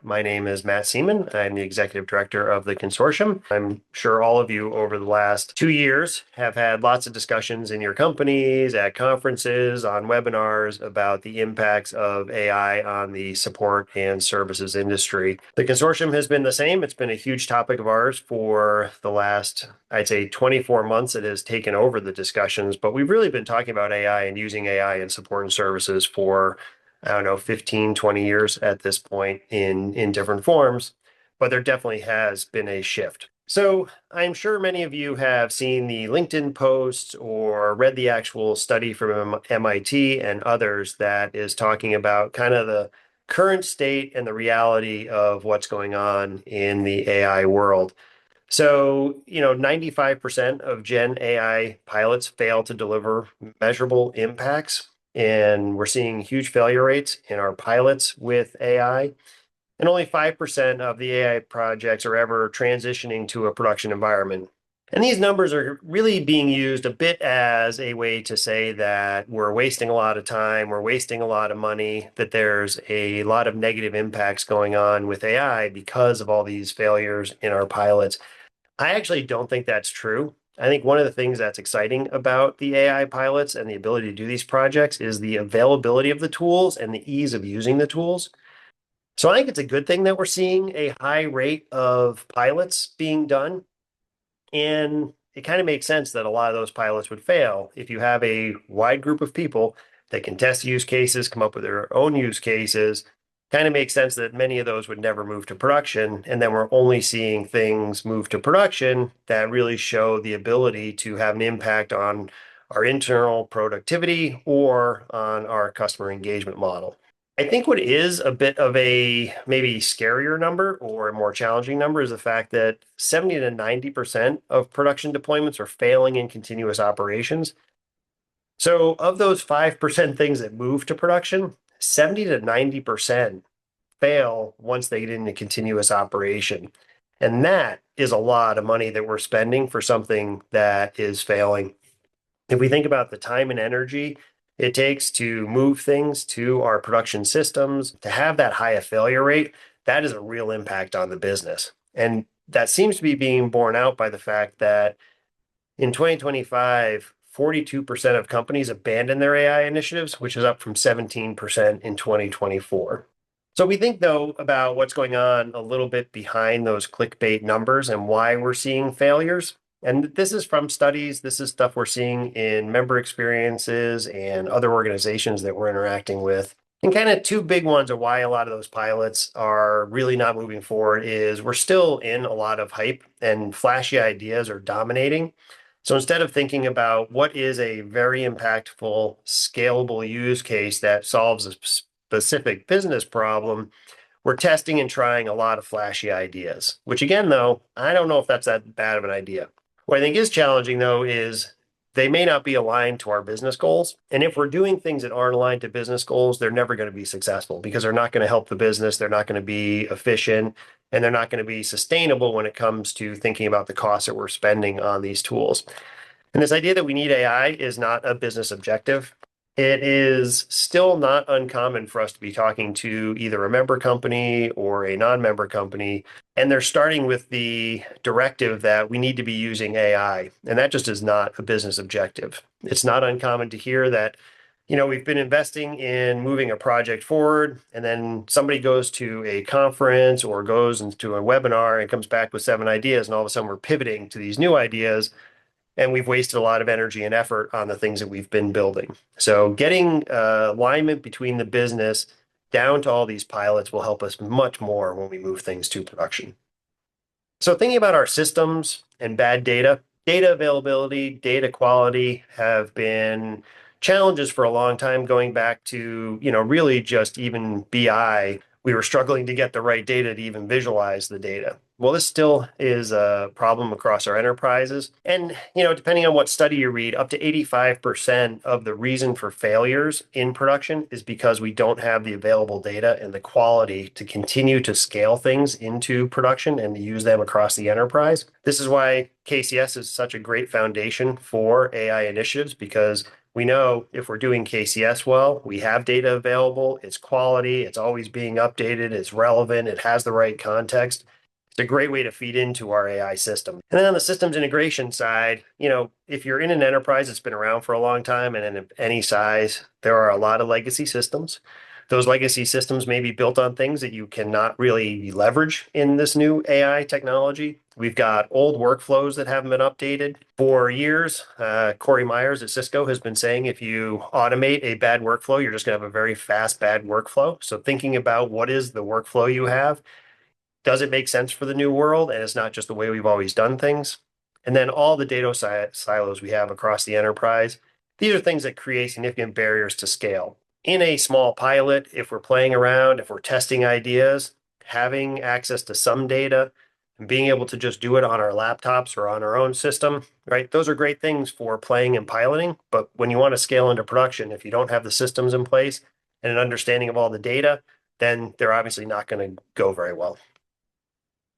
My name is Matt Seaman. I'm the executive director of the consortium. I'm sure all of you over the last 2 years have had lots of discussions in your companies, at conferences, on webinars about the impacts of AI on the support and services industry. The consortium has been the same. It's been a huge topic of ours for the last, I'd say, 24 months. It has taken over the discussions, but we've really been talking about AI and using AI in support and services for I don't know, 15, 20 years at this point in different forms, but there definitely has been a shift. So I'm sure many of you have seen the LinkedIn posts or read the actual study from MIT and others that is talking about kind of the current state and the reality of what's going on in the AI world. So, 95% of Gen AI pilots fail to deliver measurable impacts. And we're seeing huge failure rates in our pilots with AI. And only 5% of the AI projects are ever transitioning to a production environment. And these numbers are really being used a bit as a way to say that we're wasting a lot of time, we're wasting a lot of money, that there's a lot of negative impacts going on with AI because of all these failures in our pilots. I actually don't think that's true. I think one of the things that's exciting about the AI pilots and the ability to do these projects is the availability of the tools and the ease of using the tools. So I think it's a good thing that we're seeing a high rate of pilots being done. And it kind of makes sense that a lot of those pilots would fail if you have a wide group of people that can test use cases, come up with their own use cases. Kind of makes sense that many of those would never move to production. And then we're only seeing things move to production that really show the ability to have an impact on our internal productivity or on our customer engagement model. I think what is a bit of a maybe scarier number or a more challenging number is the fact that 70 to 90% of production deployments are failing in continuous operations. So, of those 5% things that move to production, 70 to 90% fail once they get into continuous operation. And that is a lot of money that we're spending for something that is failing. If we think about the time and energy it takes to move things to our production systems, to have that high a failure rate, that is a real impact on the business. And that seems to be being borne out by the fact that in 2025, 42% of companies abandoned their AI initiatives, which is up from 17% in 2024. So we think, though, about what's going on a little bit behind those clickbait numbers and why we're seeing failures. And this is from studies. This is stuff we're seeing in member experiences and other organizations that we're interacting with. And kind of two big ones of why a lot of those pilots are really not moving forward is we're still in a lot of hype and flashy ideas are dominating. So instead of thinking about what is a very impactful, scalable use case that solves a specific business problem, we're testing and trying a lot of flashy ideas, which again, though, I don't know if that's that bad of an idea. What I think is challenging, though, is they may not be aligned to our business goals. And if we're doing things that aren't aligned to business goals, they're never going to be successful because they're not going to help the business. They're not going to be efficient and they're not going to be sustainable when it comes to thinking about the costs that we're spending on these tools. And this idea that we need AI is not a business objective. It is still not uncommon for us to be talking to either a member company or a non-member company, and they're starting with the directive that we need to be using AI, and that just is not a business objective. It's not uncommon to hear that, we've been investing in moving a project forward, and then somebody goes to a conference or goes into a webinar and comes back with 7 ideas, and all of a sudden we're pivoting to these new ideas and we've wasted a lot of energy and effort on the things that we've been building. So getting alignment between the business down to all these pilots will help us much more when we move things to production. So thinking about our systems and bad data, data availability, data quality have been challenges for a long time, going back to, really just even BI. We were struggling to get the right data to even visualize the data. Well, this still is a problem across our enterprises. And, depending on what study you read, up to 85% of the reason for failures in production is because we don't have the available data and the quality to continue to scale things into production and to use them across the enterprise. This is why KCS is such a great foundation for AI initiatives, because We know if we're doing KCS well, we have data available, it's quality, it's always being updated, it's relevant, it has the right context. It's a great way to feed into our AI system. And then on the systems integration side, if you're in an enterprise that's been around for a long time and in any size, there are a lot of legacy systems. Those legacy systems may be built on things that you cannot really leverage in this new AI technology. We've got old workflows that haven't been updated for years. Corey Myers at Cisco has been saying if you automate a bad workflow, you're just going to have a very fast, bad workflow. So thinking about what is the workflow you have, does it make sense for the new world? And it's not just the way we've always done things. And then all the data silos we have across the enterprise, these are things that create significant barriers to scale. In a small pilot, if we're playing around, if we're testing ideas, having access to some data and being able to just do it on our laptops or on our own system, right? Those are great things for playing and piloting. But when you want to scale into production, if you don't have the systems in place and an understanding of all the data, then they're obviously not going to go very well.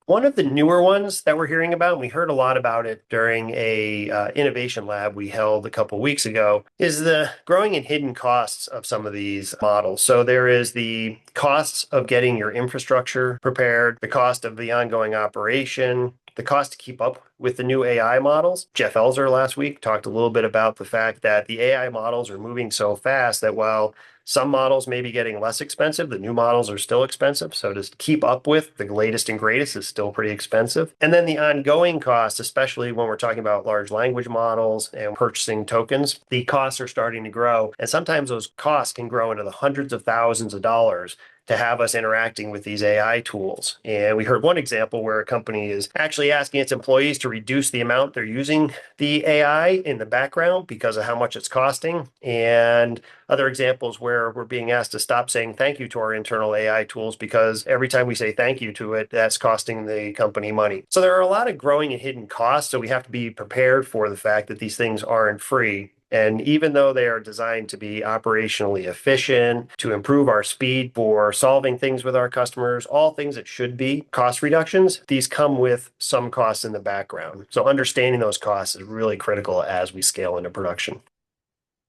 One of the newer ones that we're hearing about, and we heard a lot about it during a innovation lab we held a couple weeks ago, is the growing and hidden costs of some of these models. So there is the costs of getting your infrastructure prepared, the cost of the ongoing operation, the cost to keep up with the new AI models. Jeff Elzer last week talked a little bit about the fact that the AI models are moving so fast that while some models may be getting less expensive, the new models are still expensive. So to keep up with the latest and greatest is still pretty expensive. And then the ongoing costs, especially when we're talking about large language models and purchasing tokens, the costs are starting to grow. And sometimes those costs can grow into the hundreds of thousands of dollars to have us interacting with these AI tools. And we heard one example where a company is actually asking its employees to reduce the amount they're using the AI in the background because of how much it's costing. And other examples where we're being asked to stop saying thank you to our internal AI tools because every time we say thank you to it, that's costing the company money. So there are a lot of growing and hidden costs. So we have to be prepared for the fact that these things aren't free. And even though they are designed to be operationally efficient, to improve our speed for solving things with our customers, all things that should be cost reductions, these come with some costs in the background. So understanding those costs is really critical as we scale into production.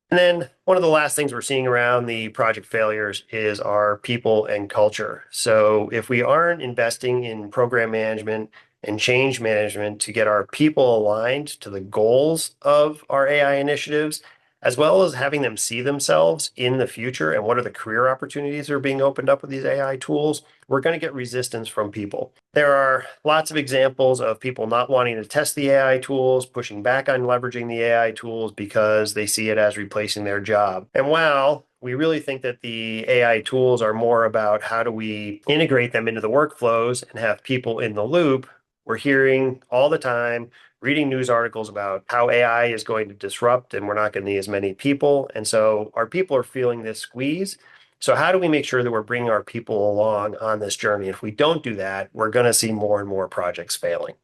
And then one of the last things we're seeing around the project failures is our people and culture. So if we aren't investing in program management and change management to get our people aligned to the goals of our AI initiatives, as well as having them see themselves in the future and what are the career opportunities that are being opened up with these AI tools, we're going to get resistance from people. There are lots of examples of people not wanting to test the AI tools, pushing back on leveraging the AI tools because they see it as replacing their job. And while we really think that the AI tools are more about how do we integrate them into the workflows and have people in the loop, we're hearing all the time, reading news articles about how AI is going to disrupt and we're not going to need as many people. And so our people are feeling this squeeze. So how do we make sure that we're bringing our people along on this journey? If we don't do that, we're going to see more and more projects failing.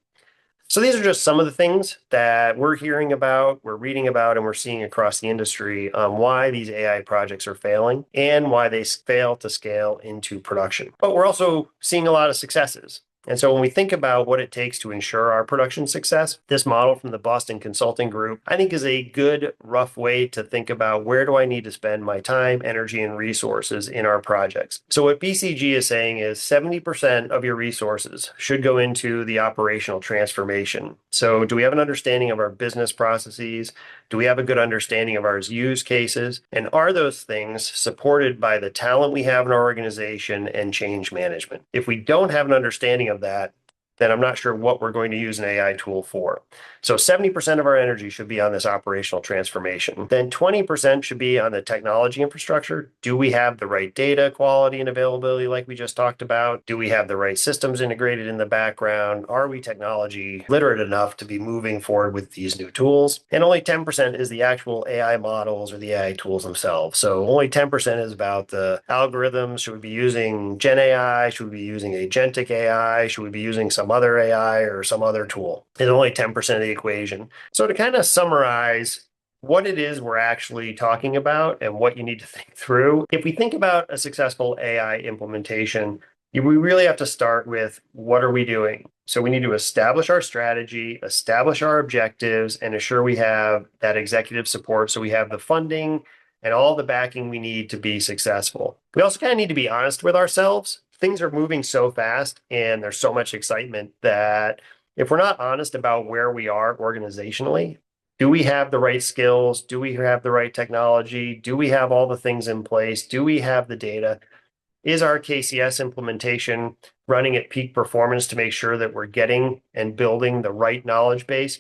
So these are just some of the things that we're hearing about, we're reading about, and we're seeing across the industry on why these AI projects are failing and why they fail to scale into production. But we're also seeing a lot of successes. And so when we think about what it takes to ensure our production success, this model from the Boston Consulting Group, I think is a good, rough way to think about where do I need to spend my time, energy, and resources in our projects. So what BCG is saying is 70% of your resources should go into the operational transformation. So do we have an understanding of our business processes? Do we have a good understanding of our use cases? And are those things supported by the talent we have in our organization and change management? If we don't have an understanding of that, then I'm not sure what we're going to use an AI tool for. So 70% of our energy should be on this operational transformation. Then 20% should be on the technology infrastructure. Do we have the right data quality and availability like we just talked about? Do we have the right systems integrated in the background? Are we technology literate enough to be moving forward with these new tools? And only 10% is the actual AI models or the AI tools themselves. So only 10% is about the algorithms. Should we be using GenAI? Should we be using agentic AI? Should we be using some other AI or some other tool? It's only 10% of the equation. So to kind of summarize what it is we're actually talking about and what you need to think through, if we think about a successful AI implementation, we really have to start with what are we doing? So we need to establish our strategy, establish our objectives, and ensure we have that executive support so we have the funding and all the backing we need to be successful. We also kind of need to be honest with ourselves. Things are moving so fast and there's so much excitement that if we're not honest about where we are organizationally, do we have the right skills? Do we have the right technology? Do we have all the things in place? Do we have the data? Is our KCS implementation running at peak performance to make sure that we're getting and building the right knowledge base?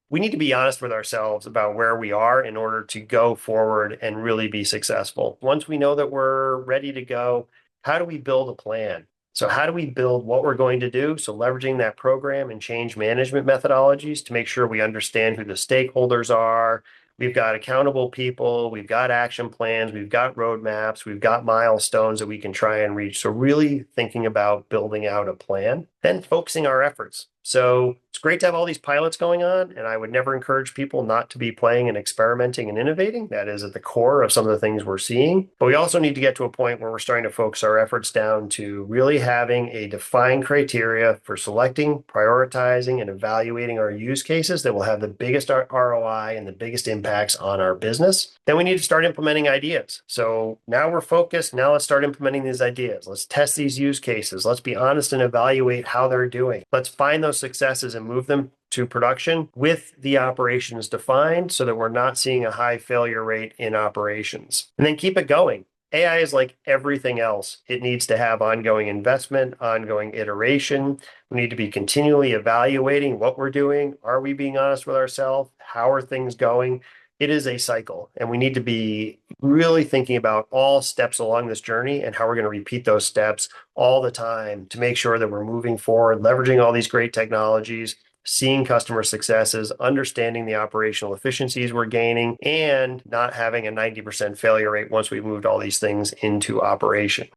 We need to be honest with ourselves about where we are in order to go forward and really be successful. Once we know that we're ready to go, how do we build a plan? So how do we build what we're going to do? So leveraging that program and change management methodologies to make sure we understand who the stakeholders are. We've got accountable people, we've got action plans, we've got roadmaps, we've got milestones that we can try and reach. So really thinking about building out a plan, then focusing our efforts. So it's great to have all these pilots going on, and I would never encourage people not to be playing and experimenting and innovating. That is at the core of some of the things we're seeing. But we also need to get to a point where we're starting to focus our efforts down to really having a defined criteria for selecting, prioritizing, and evaluating our use cases that will have the biggest ROI and the biggest impacts on our business. Then we need to start implementing ideas. So now we're focused. Now let's start implementing these ideas. Let's test these use cases. Let's be honest and evaluate how they're doing. Let's find those successes and move them to production with the operations defined so that we're not seeing a high failure rate in operations. And then keep it going. AI is like everything else. It needs to have ongoing investment, ongoing iteration. We need to be continually evaluating what we're doing. Are we being honest with ourselves? How are things going? It is a cycle, and we need to be really thinking about all steps along this journey and how we're going to repeat those steps all the time to make sure that we're moving forward, leveraging all these great technologies, seeing customer successes, understanding the operational efficiencies we're gaining, and not having a 90% failure rate once we've moved all these things into operation.